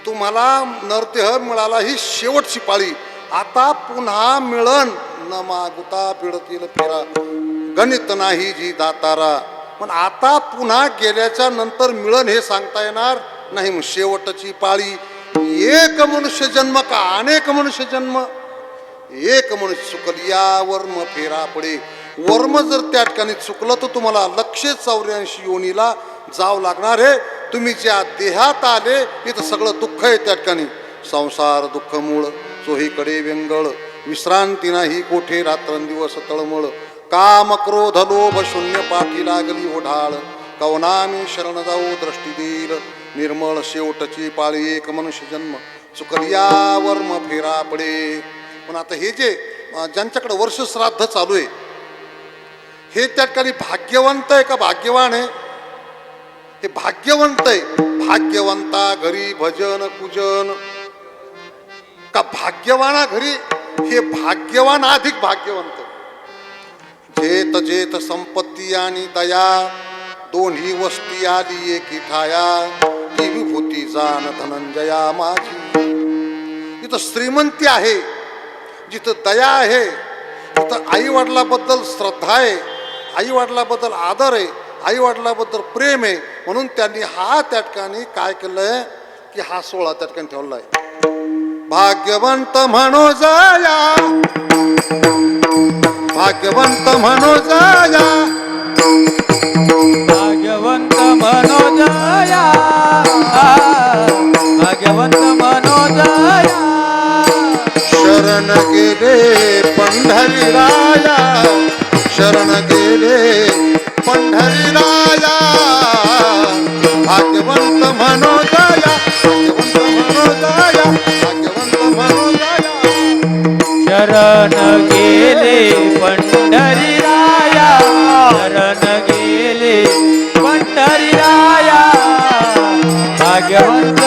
तुम्हाला नरदेह मिळाला ही शेवटची पाळी, आता पुन्हा मिळन न मागुता पिडतील फेरा, गणित नाही जी दातारा. पण आता पुन्हा गेल्याच्या नंतर मिळन हे सांगता येणार नाही. मग शेवटची पाळी, एक मनुष्य जन्म का अनेक मनुष्य जन्म, एक मनुष्य चुकल या वर्म फेरा पडे. वर्म जर त्या ठिकाणी चुकलं तर तुम्हाला 184 योनीला जावं लागणार आहे. तुम्ही ज्या देहात आले इथं सगळं दुःख आहे. त्या ठिकाणी संसार दुःख मूळ, चोहीकडे व्यंगळ, विश्रांती नाही कोठे रात्रंदिवस तळमळ. काम क्रोध लोभ शून्य पाठी लागली ओढाळ, कवनामी शरण जाऊ दृष्टी देईल निर्मळ. शेवटची पाळी एक मनुष्य जन्म, चुकलिया वर्म फेरा पडे. पण आता हे जे ज्यांच्याकडे वर्ष श्राद्ध चालू आहे हे त्या ठिकाणी भाग्यवंत आहे का भाग्यवान आहे? हे भाग्यवंत आहे. भाग्यवंता घरी भजन पूजन का भाग्यवाना घरी हे भाग्यवान अधिक भाग्यवंत. जेत जेत संपत्ती आणि दया दोन्ही वस्ती आली एकी ठाया, ती विभूती जाण धनंजया माझी. जिथं श्रीमंती आहे, जिथं दया आहे, तिथं आई वडिलाबद्दल श्रद्धा आहे, आई वडिलाबद्दल आदर आहे, आई वडिलाबद्दल प्रेम आहे. म्हणून त्यांनी हा त्या ठिकाणी काय केलंय की हा सोहळा त्या ठिकाणी ठेवलाय. भाग्यवंत म्हणो जाया, भाग्यवंत म्हणो जाया, भाग्यवंत म्हणो जाया, भाग्यवंत म्हणो जाया. शरण गेले पंढरीराया, शरण गेले पंढरीराया. भाग्यवंत म्हणो जाया, भाग्यवंत म्हणो जाया, भाग्यवंत म्हणो जाया. शरण गेले पंढरीराया, शरण गेले पंढरीराया. भाग्यवंत